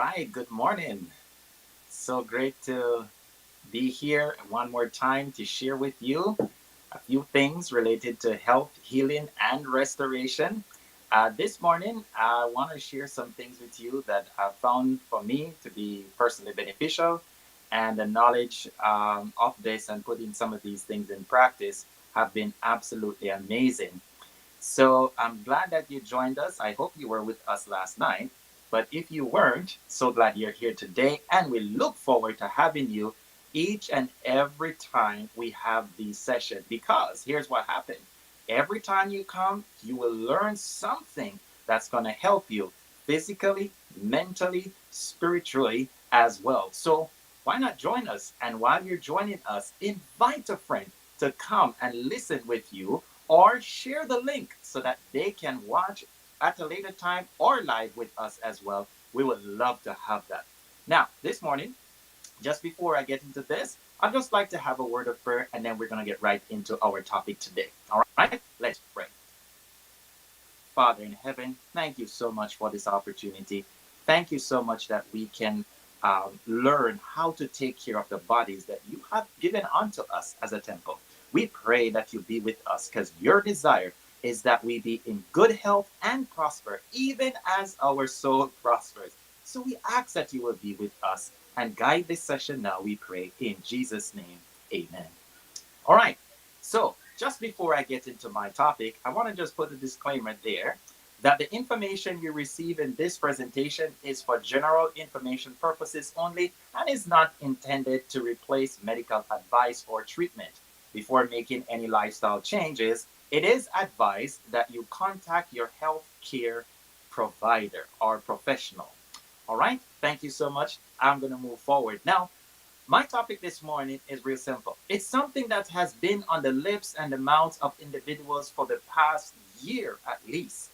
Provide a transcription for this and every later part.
right, good morning. So great to be here one more time to share with you a few things related to health, healing, and restoration. This morning, I want to share some things with you that I've found for me to be personally beneficial, and the knowledge of this and putting some of these things in practice have been absolutely amazing. So I'm glad that you joined us. I hope you were with us last night. But if you weren't, so glad you're here today. And we look forward to having you each and every time we have these sessions. Because here's what happened every time you come, you will learn something that's going to help you physically, mentally, spiritually as well. So why not join us? And while you're joining us, invite a friend to come and listen with you or share the link so that they can watch at a later time or live with us as well. We would love to have that. Now, this morning, just before I get into this, I'd just like to have a word of prayer and then we're going to get right into our topic today. All right, let's pray. Father in heaven, thank you so much for this opportunity. Thank you so much that we can learn how to take care of the bodies that you have given unto us as a temple. We pray that you be with us because your desire is that we be in good health and prosper, even as our soul prospers. So we ask that you will be with us and guide this session now, we pray in Jesus' name. Amen. All right. So, just before I get into my topic, I want to just put a disclaimer there that the information you receive in this presentation is for general information purposes only and is not intended to replace medical advice or treatment. Before making any lifestyle changes, it is advised that you contact your health care provider or professional. All right. Thank you so much. I'm going to move forward. Now, my topic this morning is real simple. It's something that has been on the lips and the mouths of individuals for the past year at least.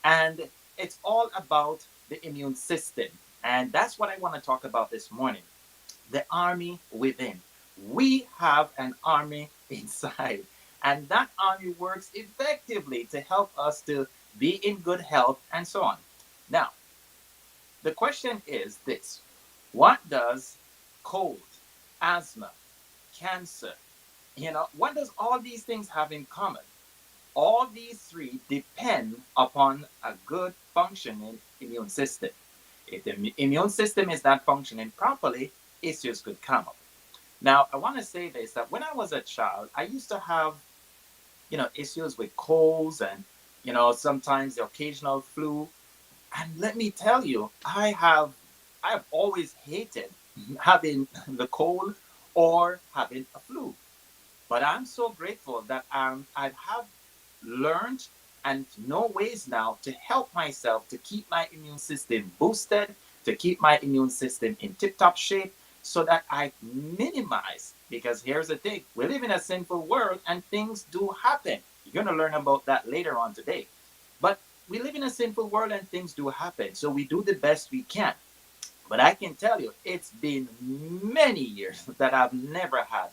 And it's all about the immune system. And that's what I want to talk about this morning, the army within. We have an army inside, and that army works effectively to help us to be in good health and so on. Now, the question is this: what does cold, asthma, cancer, what does all these things have in common? All these three depend upon a good functioning immune system. If the immune system is not functioning properly, issues could come up. Now, I want to say this that when I was a child, I used to have, issues with colds and, sometimes the occasional flu. And let me tell you, I have always hated having the cold or having a flu. But I'm so grateful that I have learned and know ways now to help myself to keep my immune system boosted, to keep my immune system in tip-top shape so that I minimize. Because here's the thing, we live in a sinful world and things do happen. You're going to learn about that later on today. But we live in a sinful world and things do happen. So we do the best we can. But I can tell you, it's been many years that I've never had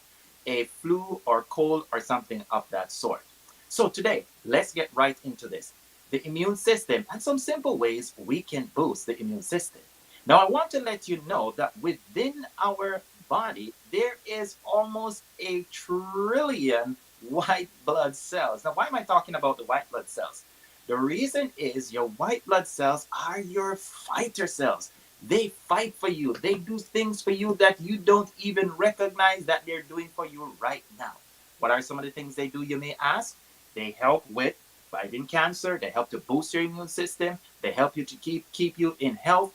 a flu or cold or something of that sort. So today, let's get right into this. The immune system and some simple ways we can boost the immune system. Now, I want to let you know that within our body, there is almost a trillion white blood cells. Now, why am I talking about the white blood cells? The reason is your white blood cells are your fighter cells. They fight for you. They do things for you that you don't even recognize that they're doing for you right now. What are some of the things they do, you may ask? They help with fighting cancer. They help to boost your immune system. They help you to keep you in health.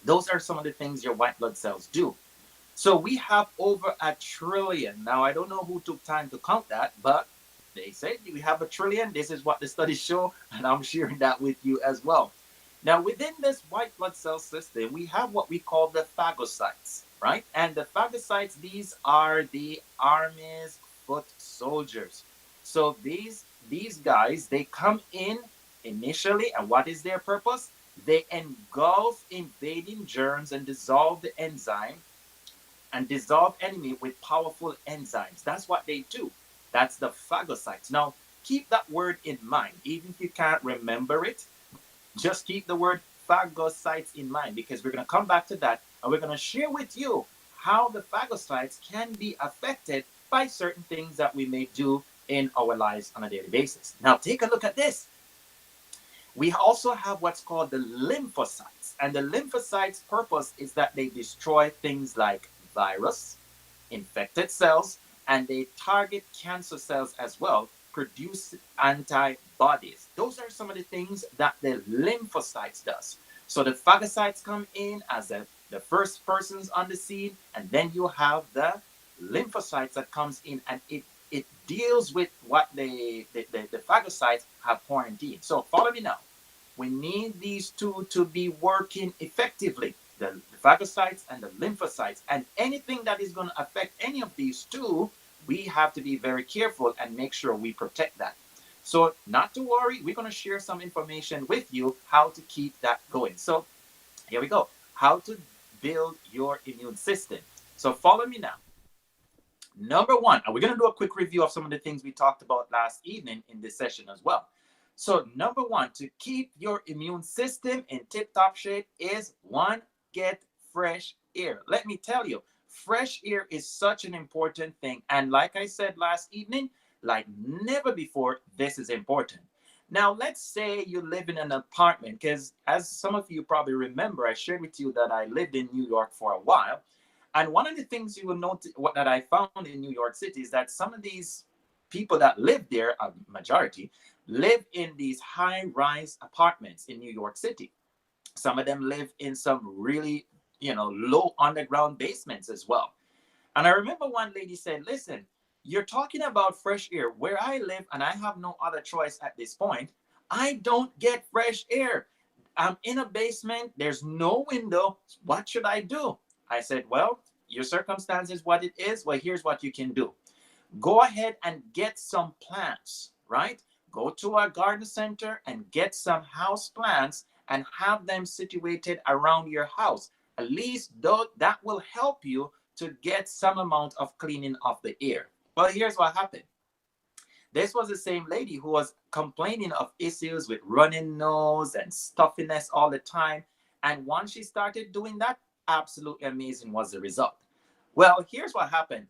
Those are some of the things your white blood cells do. So we have over a trillion. Now, I don't know who took time to count that, but they said we have a trillion. This is what the studies show, and I'm sharing that with you as well. Now, within this white blood cell system, we have what we call the phagocytes, right? And the phagocytes, these are the army's foot soldiers. So these guys, they come in initially, and what is their purpose? They engulf invading germs and dissolve the enzyme and dissolve enemy with powerful enzymes. That's what they do. That's the phagocytes. Now, keep that word in mind. Even if you can't remember it, just keep the word phagocytes in mind, because we're going to come back to that, and we're going to share with you how the phagocytes can be affected by certain things that we may do in our lives on a daily basis. Now, take a look at this. We also have what's called the lymphocytes, and the lymphocytes' purpose is that they destroy things like virus, infected cells, and they target cancer cells as well, produce antibodies. Those are some of the things that the lymphocytes does. So the phagocytes come in as the first persons on the scene, and then you have the lymphocytes that comes in, and it deals with what the phagocytes have quarantined. So follow me now. We need these two to be working effectively, the phagocytes and the lymphocytes. And anything that is going to affect any of these two, we have to be very careful and make sure we protect that. So not to worry, we're going to share some information with you how to keep that going. So here we go. How to build your immune system. So follow me now. Number one, and we're going to do a quick review of some of the things we talked about last evening in this session as well. So number one, to keep your immune system in tip-top shape is one, get fresh air. Let me tell you, fresh air is such an important thing. And like I said last evening, like never before, this is important. Now, let's say you live in an apartment, because as some of you probably remember, I shared with you that I lived in New York for a while. And one of the things you will note, what that I found in New York City, is that some of these people that live there, a majority, live in these high-rise apartments in New York City. Some of them live in some really, low underground basements as well. And I remember one lady said, listen, you're talking about fresh air. Where I live, and I have no other choice at this point, I don't get fresh air. I'm in a basement. There's no window. What should I do? I said, well, your circumstance is what it is. Well, here's what you can do. Go ahead and get some plants, right? Go to a garden center and get some house plants and have them situated around your house. At least that will help you to get some amount of cleaning of the air. Well, here's what happened. This was the same lady who was complaining of issues with running nose and stuffiness all the time. And once she started doing that, absolutely amazing was the result. Well, here's what happened.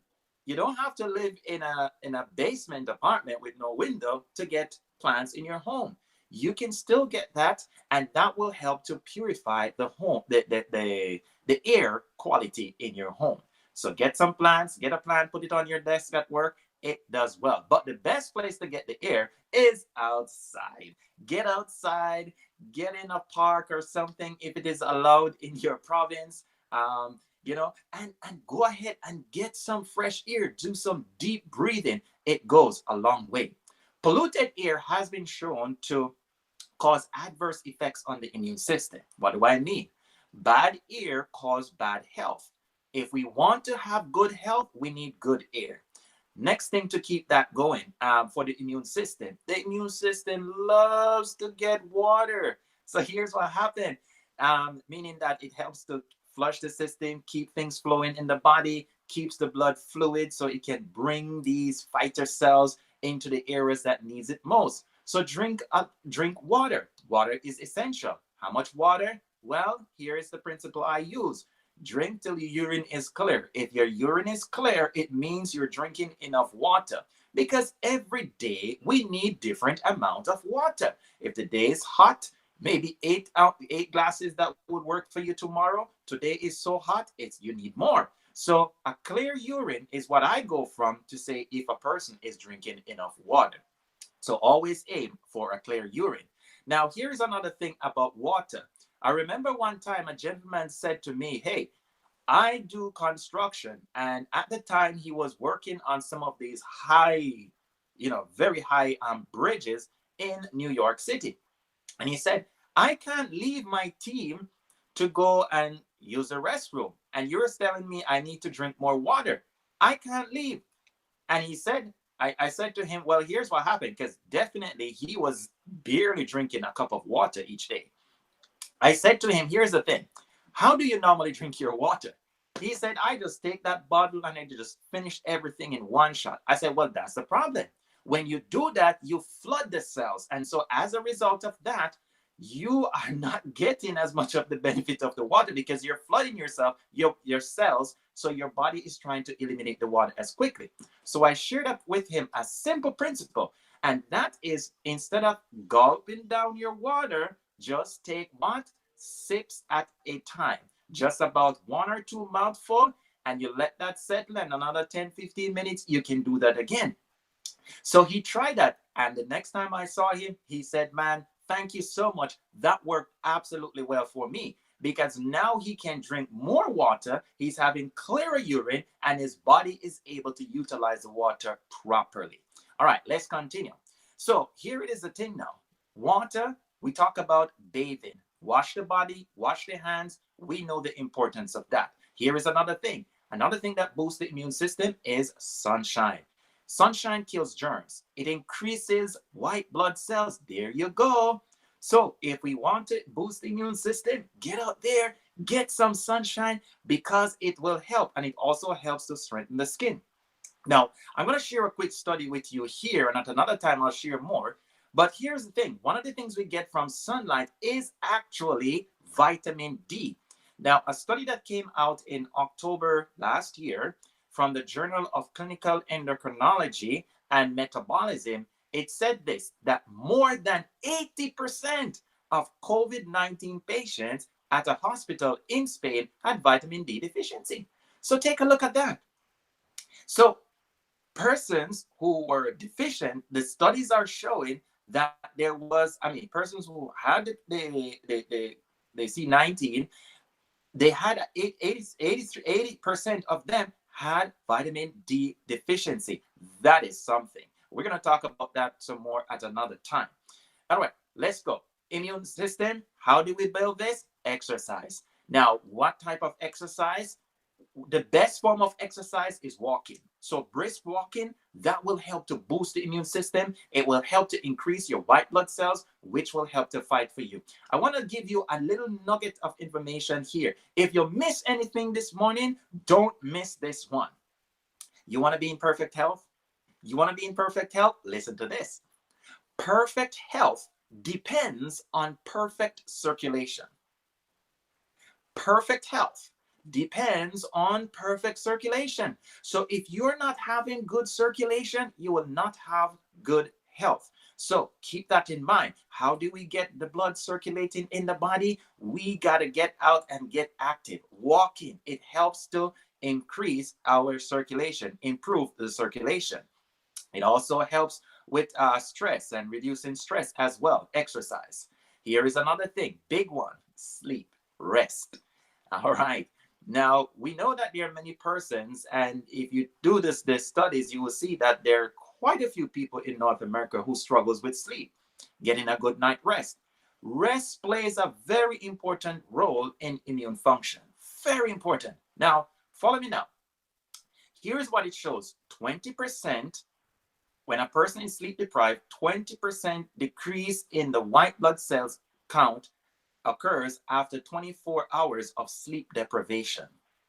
You don't have to live in a basement apartment with no window to get plants in your home. You can still get that, and that will help to purify the home, the air quality in your home. So get some plants, get a plant, put it on your desk at work. It does well. But the best place to get the air is outside. Get outside, get in a park or something if it is allowed in your province. And go ahead and get some fresh air. Do some deep breathing. It goes a long way. Polluted air has been shown to cause adverse effects on the immune system. What do I mean? Bad air causes bad health. If we want to have good health, we need good air. Next thing to keep that going for the immune system. The immune system loves to get water. So here's what happened, meaning that it helps to flush the system, keep things flowing in the body, keeps the blood fluid so it can bring these fighter cells into the areas that needs it most. So drink water. Water is essential. How much water? Well, here is the principle I use. Drink till your urine is clear. If your urine is clear, it means you're drinking enough water, because every day we need different amount of water. If the day is hot, maybe eight glasses that would work for you tomorrow. Today is so hot, you need more. So a clear urine is what I go from to say if a person is drinking enough water. So always aim for a clear urine. Now, here's another thing about water. I remember one time a gentleman said to me, hey, I do construction. And at the time he was working on some of these high, very high bridges in New York City. And he said, I can't leave my team to go and use the restroom. And you're telling me I need to drink more water. I can't leave. And he said, I said to him, well, here's what happened, because definitely he was barely drinking a cup of water each day. I said to him, here's the thing. How do you normally drink your water? He said, I just take that bottle and I just finish everything in one shot. I said, well, that's the problem. When you do that, you flood the cells. And so as a result of that, you are not getting as much of the benefit of the water because you're flooding yourself, your cells, so your body is trying to eliminate the water as quickly. So I shared up with him a simple principle, and that is instead of gulping down your water, just take what? Sips at a time. Just about one or two mouthful, and you let that settle, and another 10-15 minutes, you can do that again. So he tried that. And the next time I saw him, he said, "Man, thank you so much. That worked absolutely well for me." Because now he can drink more water, he's having clearer urine, and his body is able to utilize the water properly. All right, let's continue. So here it is the thing now. Water, we talk about bathing. Wash the body, wash the hands. We know the importance of that. Here is another thing. Another thing that boosts the immune system is sunshine. Sunshine kills germs. It increases white blood cells. There you go. So if we want to boost the immune system, get out there, get some sunshine because it will help. And it also helps to strengthen the skin. Now, I'm going to share a quick study with you here, and at another time I'll share more. But here's the thing. One of the things we get from sunlight is actually vitamin D. Now, a study that came out in October last year from the Journal of Clinical Endocrinology and Metabolism, it said this, that more than 80% of COVID-19 patients at a hospital in Spain had vitamin D deficiency. So take a look at that. So persons who were deficient, the studies are showing that there was, persons who had the C19, they had 80% of them had vitamin D deficiency. That is something. We're going to talk about that some more at another time. All right, let's go. Immune system, how do we build this? Exercise. Now, what type of exercise? The best form of exercise is walking. So brisk walking, that will help to boost the immune system. It will help to increase your white blood cells, which will help to fight for you. I want to give you a little nugget of information here. If you miss anything this morning, don't miss this one. You want to be in perfect health? You want to be in perfect health? Listen to this. Perfect health depends on perfect circulation. Perfect health depends on perfect circulation. So if you're not having good circulation, you will not have good health. So keep that in mind. How do we get the blood circulating in the body? We got to get out and get active. Walking, it helps to increase our circulation, improve the circulation. It also helps with stress and reducing stress as well. Exercise. Here is another thing, big one, sleep, rest. All right. Now, we know that there are many persons, and if you do this studies, you will see that there are quite a few people in North America who struggles with sleep, getting a good night rest. Rest plays a very important role in immune function. Very important. Now, follow me now. Here's what it shows. 20%, when a person is sleep deprived, 20% decrease in the white blood cells count occurs after 24 hours of sleep deprivation.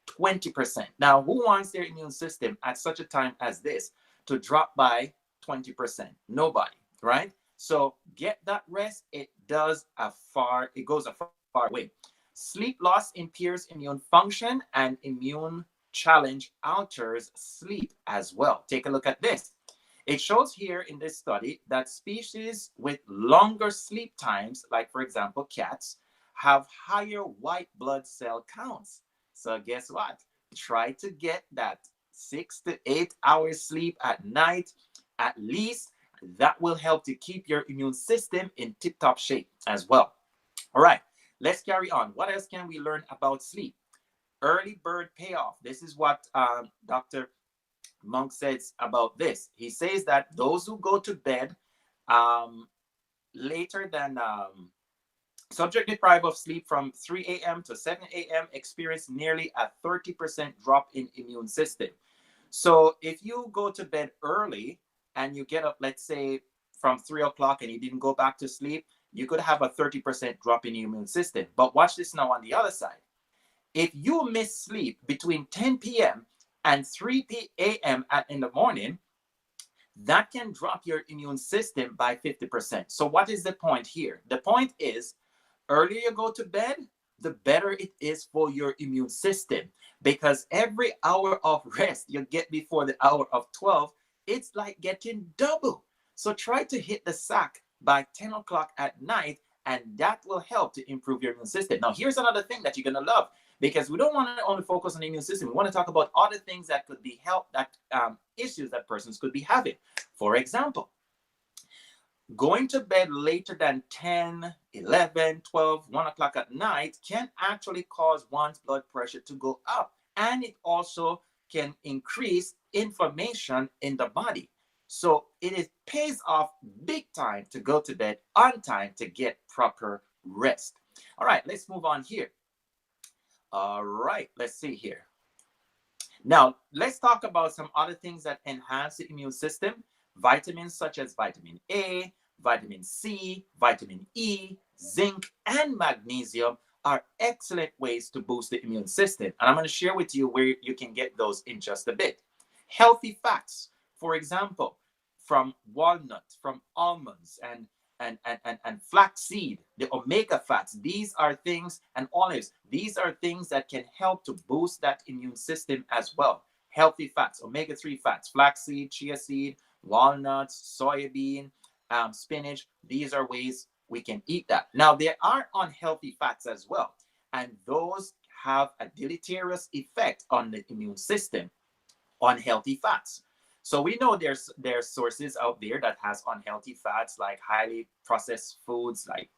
20%. Now, who wants their immune system at such a time as this to drop by 20%? Nobody, right? So get that rest. It goes a far way. Sleep loss impairs immune function, and immune challenge alters sleep as well. Take a look at this. It shows here in this study that species with longer sleep times, like for example cats, have higher white blood cell counts. So guess what? Try to get that 6 to 8 hours sleep at night at least. That will help to keep your immune system in tip-top shape as well. All right, let's carry on. What else can we learn about sleep? Early bird payoff. This is what Dr. Monk says about this. He says that those who go to bed later than subject deprived of sleep from 3 a.m. to 7 a.m. experience nearly a 30% drop in immune system. So if you go to bed early and you get up, let's say from 3 o'clock and you didn't go back to sleep, you could have a 30% drop in your immune system. But watch this now on the other side. If you miss sleep between 10 p.m. and 3 a.m. in the morning, that can drop your immune system by 50%. So what is the point here? The point is, earlier you go to bed, the better it is for your immune system, because every hour of rest you get before the hour of 12, it's like getting double. So try to hit the sack by 10 o'clock at night, and that will help to improve your immune system. Now, here's another thing that you're going to love, because we don't want to only focus on the immune system. We want to talk about other things that could be help, that issues that persons could be having. For example, going to bed later than 10, 11, 12, 1 o'clock at night can actually cause one's blood pressure to go up. And it also can increase inflammation in the body. So it pays off big time to go to bed on time to get proper rest. All right, let's move on here. All right, let's see here. Now, let's talk about some other things that enhance the immune system. Vitamins such as vitamin A, vitamin C, vitamin E, zinc, and magnesium are excellent ways to boost the immune system. And I'm going to share with you where you can get those in just a bit. Healthy fats, for example, from walnuts, from almonds, and flaxseed, the omega fats. These are things, and olives. These are things that can help to boost that immune system as well. Healthy fats, omega-3 fats, flaxseed, chia seed, walnuts, soybean, spinach. These are ways we can eat that. Now, there are unhealthy fats as well, and those have a deleterious effect on the immune system. Unhealthy fats. So we know there's sources out there that has unhealthy fats, like highly processed foods like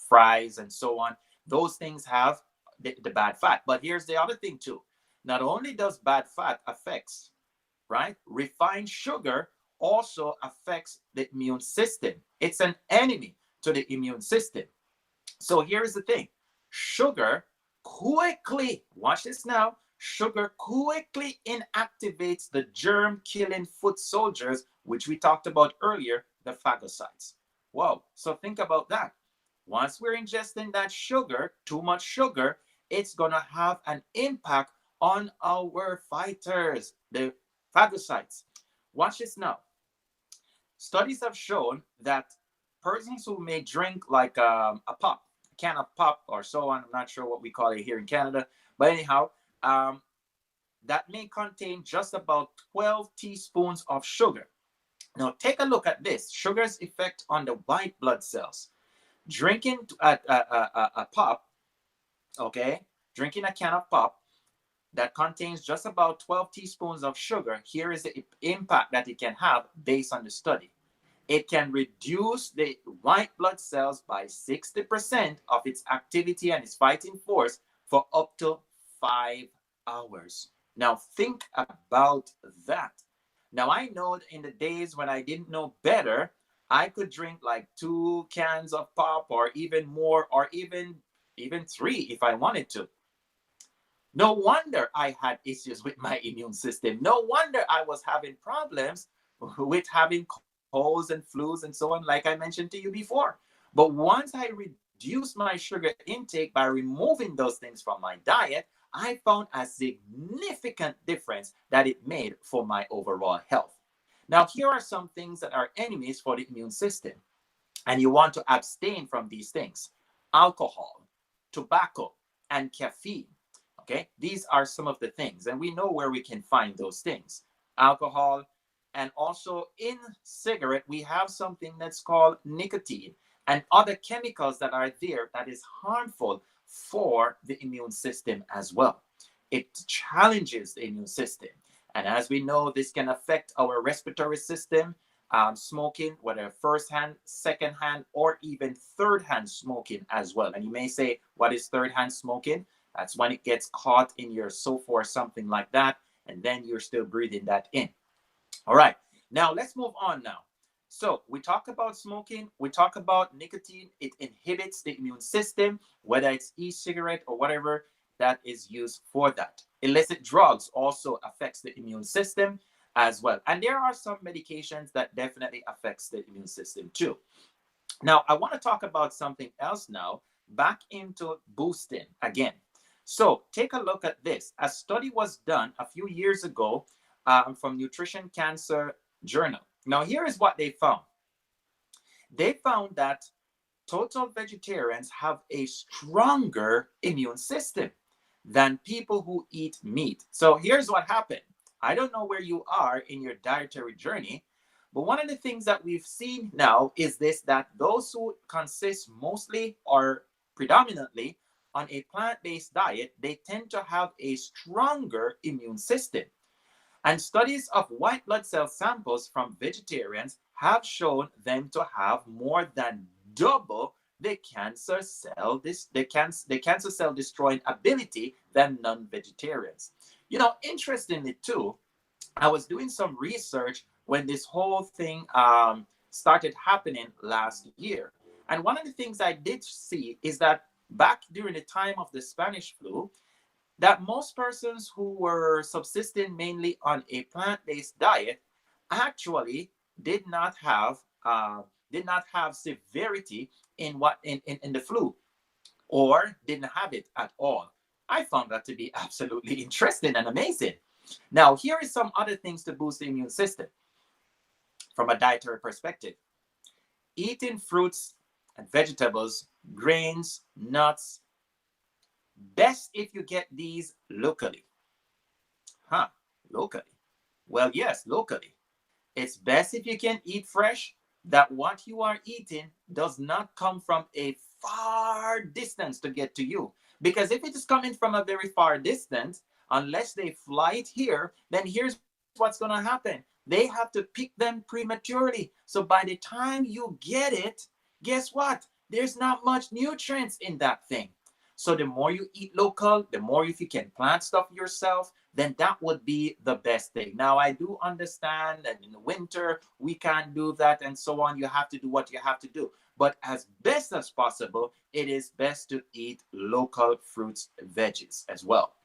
fries and so on. Those things have the bad fat. But here's the other thing too. Not only does bad fat affects, right? Refined sugar also affects the immune system. It's an enemy to the immune system. So here's the thing. Sugar quickly, watch this now, sugar quickly inactivates the germ-killing foot soldiers, which we talked about earlier, the phagocytes. Whoa, so think about that. Once we're ingesting that sugar, too much sugar, it's going to have an impact on our fighters, the phagocytes. Watch this now. Studies have shown that persons who may drink like a pop, a can of pop or so on, I'm not sure what we call it here in Canada, but anyhow, that may contain just about 12 teaspoons of sugar. Now, take a look at this sugar's effect on the white blood cells. Drinking a pop, okay, drinking a can of pop that contains just about 12 teaspoons of sugar, here is the impact that it can have based on the study. It can reduce the white blood cells by 60% of its activity and its fighting force for up to 5 hours. Now, think about that. Now, I know in the days when I didn't know better, I could drink like 2 cans of pop or even more, or even 3 if I wanted to. No wonder I had issues with my immune system. No wonder I was having problems with having colds and flus and so on, like I mentioned to you before. But once I reduced my sugar intake by removing those things from my diet, I found a significant difference that it made for my overall health. Now, here are some things that are enemies for the immune system, and you want to abstain from these things: alcohol, tobacco, and caffeine. Okay, these are some of the things, and we know where we can find those things. Alcohol, and also in cigarette, we have something that's called nicotine and other chemicals that are there that is harmful for the immune system as well. It challenges the immune system. And as we know, this can affect our respiratory system. Smoking, whether first hand, second hand, or even third hand smoking as well. And you may say, what is third hand smoking? That's when it gets caught in your sofa or something like that, and then you're still breathing that in. All right, now let's move on now. So we talk about smoking, we talk about nicotine. It inhibits the immune system, whether it's e-cigarette or whatever that is used for that. Illicit drugs also affects the immune system as well. And there are some medications that definitely affects the immune system too. Now, I want to talk about something else now, back into boosting again. So take a look at this. A study was done a few years ago from Nutrition Cancer Journal. Now, here is what they found. They found that total vegetarians have a stronger immune system than people who eat meat. So here's what happened. I don't know where you are in your dietary journey, but one of the things that we've seen now is this, that those who consist mostly or predominantly on a plant-based diet, they tend to have a stronger immune system. And studies of white blood cell samples from vegetarians have shown them to have more than double the cancer cell destroying ability than non-vegetarians. Interestingly too, I was doing some research when this whole thing started happening last year. And one of the things I did see is that back during the time of the Spanish flu, that most persons who were subsisting mainly on a plant-based diet actually did not have did not have severity in the flu, or didn't have it at all. I found that to be absolutely interesting and amazing. Now, here is some other things to boost the immune system from a dietary perspective. Eating fruits and vegetables, grains, nuts, best if you get these locally. Huh, locally. Well, yes, locally. It's best if you can eat fresh, that what you are eating does not come from a far distance to get to you. Because if it is coming from a very far distance, unless they fly it here, then here's what's going to happen. They have to pick them prematurely. So by the time you get it, guess what? There's not much nutrients in that thing. So the more you eat local, the more if you can plant stuff yourself, then that would be the best thing. Now, I do understand that in the winter we can't do that and so on. You have to do what you have to do. But as best as possible, it is best to eat local fruits, veggies as well.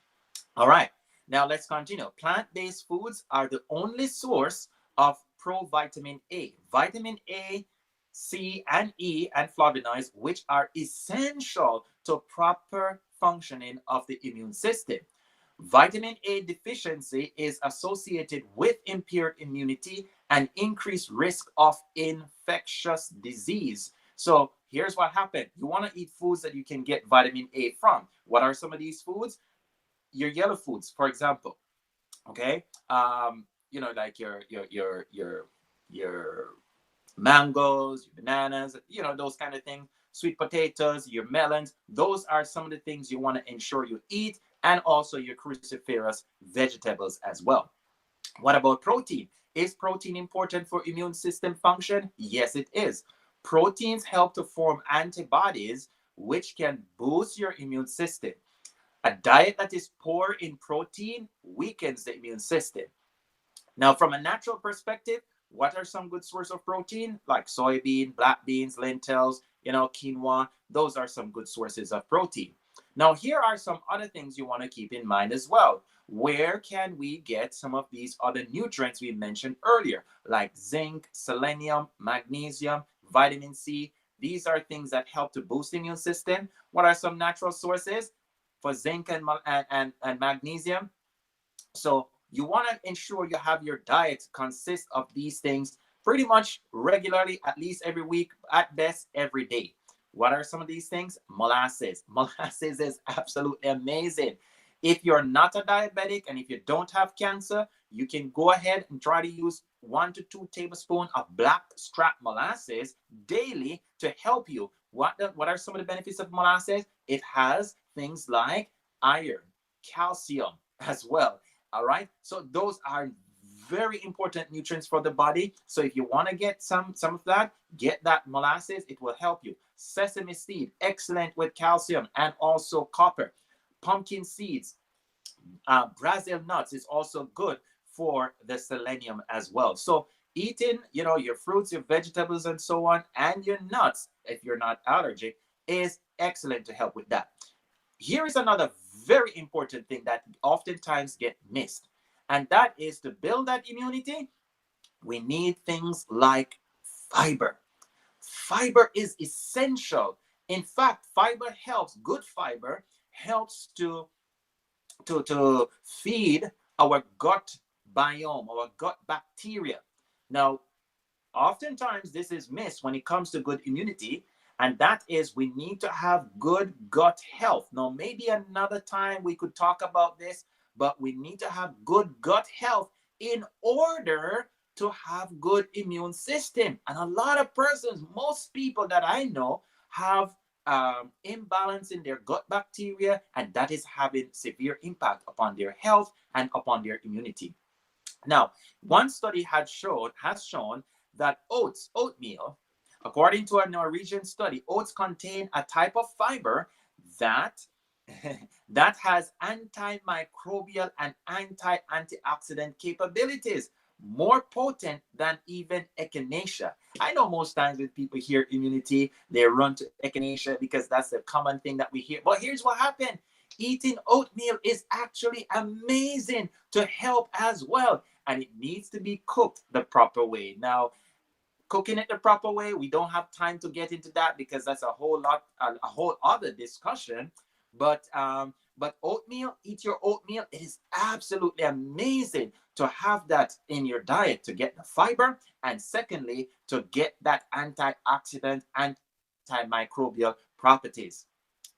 All right, now let's continue. Plant-based foods are the only source of provitamin A. Vitamin A, C, and E, and flavonoids, which are essential to proper functioning of the immune system. Vitamin A deficiency is associated with impaired immunity and increased risk of infectious disease. So here's what happened. You want to eat foods that you can get vitamin A from. What are some of these foods? Your yellow foods, for example. Okay, like your mangoes, your bananas, those kind of things. Sweet potatoes, your melons. Those are some of the things you want to ensure you eat, and also your cruciferous vegetables as well. What about protein? Is protein important for immune system function? Yes, it is. Proteins help to form antibodies, which can boost your immune system. A diet that is poor in protein weakens the immune system. Now, from a natural perspective, what are some good sources of protein? Like soybean, black beans, lentils, quinoa. Those are some good sources of protein. Now, here are some other things you want to keep in mind as well. Where can we get some of these other nutrients we mentioned earlier, like zinc, selenium, magnesium, vitamin C? These are things that help to boost the immune system. What are some natural sources for zinc and magnesium? So you want to ensure you have your diet consist of these things pretty much regularly, at least every week, at best every day. What are some of these things? Molasses. Molasses is absolutely amazing. If you're not a diabetic and if you don't have cancer, you can go ahead and try to use 1 to 2 tablespoons of black strap molasses daily to help you. What are some of the benefits of molasses? It has things like iron, calcium as well. All right. So those are very important nutrients for the body. So if you want to get some of that, get that molasses. It will help you. Sesame seed, excellent with calcium and also copper. Pumpkin seeds, Brazil nuts is also good for the selenium as well. So eating, your fruits, your vegetables, and so on, and your nuts, if you're not allergic, is excellent to help with that. Here is another very important thing that oftentimes get missed, and that is to build that immunity, we need things like fiber. Fiber is essential. In fact, good fiber helps to feed our gut biome, our gut bacteria. Now, Oftentimes, this is missed when it comes to good immunity, and that is we need to have good gut health. Now, maybe another time we could talk about this, but we need to have good gut health in order to have good immune system. And a lot of persons, most people that I know, have imbalance in their gut bacteria, and that is having severe impact upon their health and upon their immunity. Now, one study has shown that oatmeal, according to a Norwegian study, oats contain a type of fiber that that has antimicrobial and antioxidant capabilities, more potent than even echinacea. I know most times when people hear immunity, they run to echinacea because that's the common thing that we hear. But here's what happened. Eating oatmeal is actually amazing to help as well, and it needs to be cooked the proper way. Now, cooking it the proper way, we don't have time to get into that because that's a whole other discussion. But oatmeal, eat your oatmeal. It is absolutely amazing to have that in your diet to get the fiber, and secondly, to get that antioxidant, antimicrobial properties.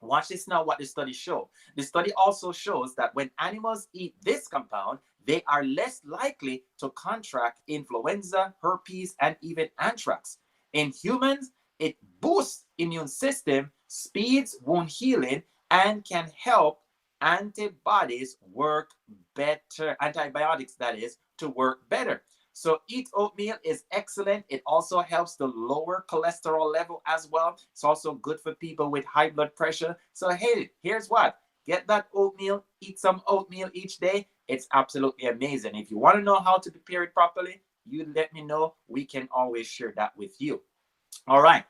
Watch this now, what the study show. The study also shows that when animals eat this compound, they are less likely to contract influenza, herpes, and even anthrax. In humans, it boosts immune system, speeds wound healing, and can help antibodies work better, antibiotics that is, to work better. So eat oatmeal is excellent. It also helps to lower cholesterol level as well. It's also good for people with high blood pressure. So hey, here's what. Get that oatmeal, eat some oatmeal each day. It's absolutely amazing. If you want to know how to prepare it properly, you let me know. We can always share that with you. All right.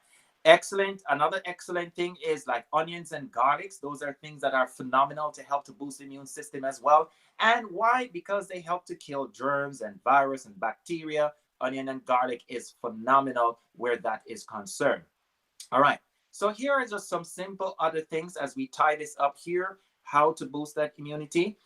Excellent. Another excellent thing is like onions and garlics. Those are things that are phenomenal to help to boost the immune system as well. And why? Because they help to kill germs and virus and bacteria. Onion and garlic is phenomenal where that is concerned. All right. So here are just some simple other things as we tie this up here, how to boost that immunity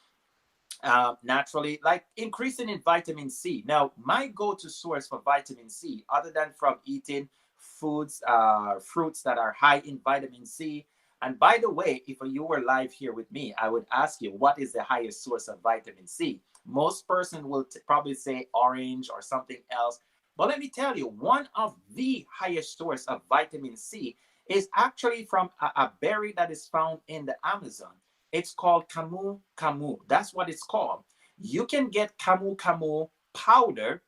naturally, like increasing in vitamin C. Now, my go-to source for vitamin C, other than from eating fruits that are high in vitamin C. And by the way, if you were live here with me, I would ask you, what is the highest source of vitamin C? Most person will probably say orange or something else. But let me tell you, one of the highest source of vitamin C is actually from a berry that is found in the Amazon. It's called camu camu. That's what it's called. You can get camu camu powder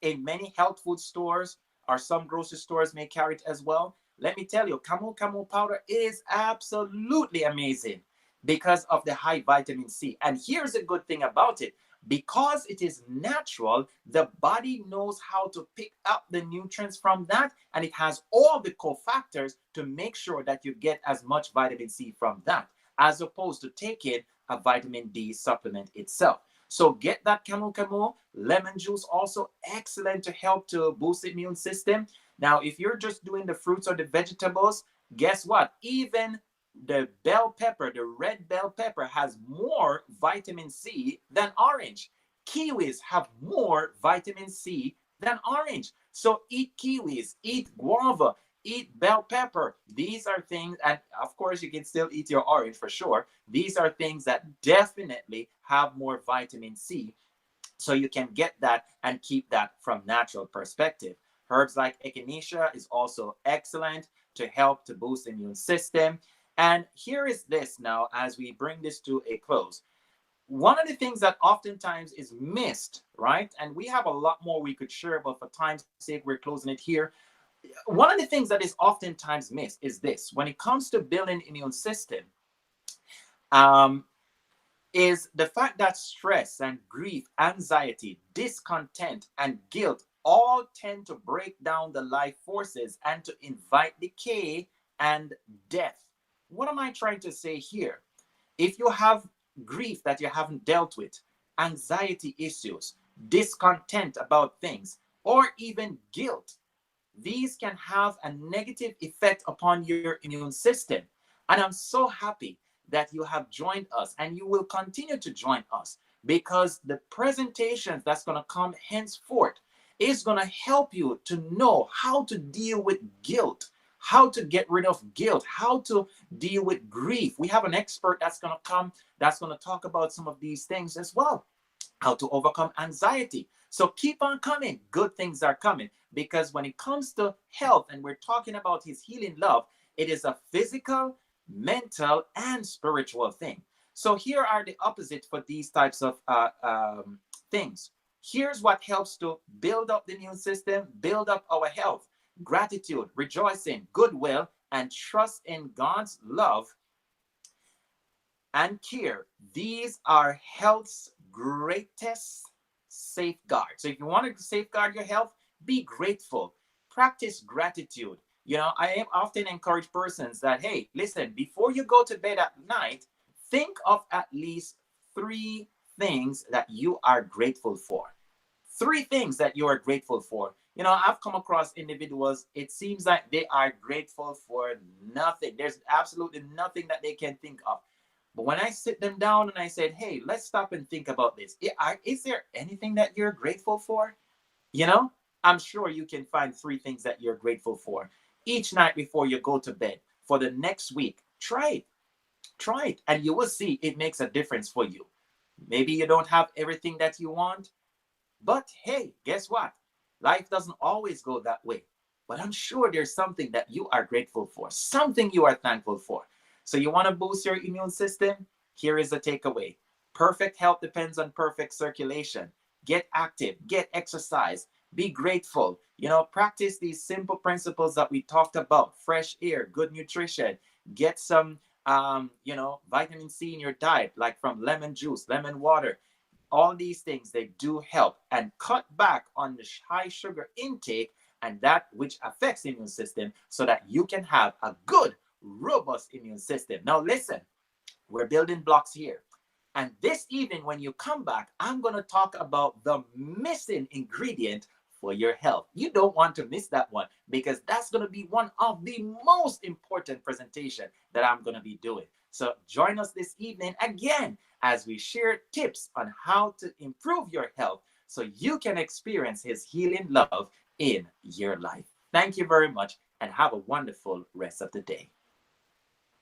in many health food stores, or some grocery stores may carry it as well. Let me tell you, camu camu powder is absolutely amazing because of the high vitamin C. And here's a good thing about it. Because it is natural, the body knows how to pick up the nutrients from that, and it has all the cofactors to make sure that you get as much vitamin C from that, as opposed to taking a vitamin D supplement itself. So get that camu camu. Lemon juice also excellent to help to boost the immune system. Now, if you're just doing the fruits or the vegetables, guess what? Even the bell pepper, the red bell pepper, has more vitamin C than orange. Kiwis have more vitamin C than orange. So eat kiwis, eat guava, eat bell pepper. These are things, and of course, you can still eat your orange for sure. These are things that definitely have more vitamin C. So you can get that and keep that from natural perspective. Herbs like echinacea is also excellent to help to boost the immune system. And here is this now as we bring this to a close. One of the things that oftentimes is missed, right? And we have a lot more we could share, but for time's sake, we're closing it here. One of the things that is oftentimes missed is this. When it comes to building immune system, um, is the fact that stress and grief, anxiety, discontent, and guilt all tend to break down the life forces and to invite decay and death. What am I trying to say here? If you have grief that you haven't dealt with, anxiety issues, discontent about things, or even guilt, these can have a negative effect upon your immune system. And I'm so happy that you have joined us and you will continue to join us because the presentations that's going to come henceforth, is going to help you to know how to deal with guilt, how to get rid of guilt, how to deal with grief. We have an expert that's going to come, that's going to talk about some of these things as well, how to overcome anxiety. So keep on coming. Good things are coming, because when it comes to health and we're talking about his healing love, it is a physical, mental, and spiritual thing. So here are the opposite for these types of things. Here's what helps to build up the immune system, build up our health: gratitude, rejoicing, goodwill, and trust in God's love and care. These are health's greatest safeguard. So if you want to safeguard your health, be grateful. Practice gratitude. I often encourage persons that, hey, listen, before you go to bed at night, think of at least 3 things that you are grateful for. 3 things that you are grateful for. I've come across individuals, it seems like they are grateful for nothing. There's absolutely nothing that they can think of. But when I sit them down and I said, hey, let's stop and think about this. Is there anything that you're grateful for? You know, I'm sure you can find 3 things that you're grateful for each night before you go to bed for the next week. Try it. Try it. And you will see it makes a difference for you. Maybe you don't have everything that you want, but hey, guess what? Life doesn't always go that way. But I'm sure there's something that you are grateful for, something you are thankful for. So you want to boost your immune system? Here is the takeaway. Perfect health depends on perfect circulation. Get active, get exercise, be grateful. Practice these simple principles that we talked about: fresh air, good nutrition, get some vitamin C in your diet, like from lemon juice, lemon water. All these things, they do help, and cut back on the high sugar intake and that which affects the immune system, so that you can have a good, robust immune system. Now listen, we're building blocks here. And this evening, when you come back, I'm going to talk about the missing ingredient for your health. You don't want to miss that one, because that's going to be one of the most important presentation that I'm going to be doing. So join us this evening again as we share tips on how to improve your health so you can experience his healing love in your life. Thank you very much, and have a wonderful rest of the day.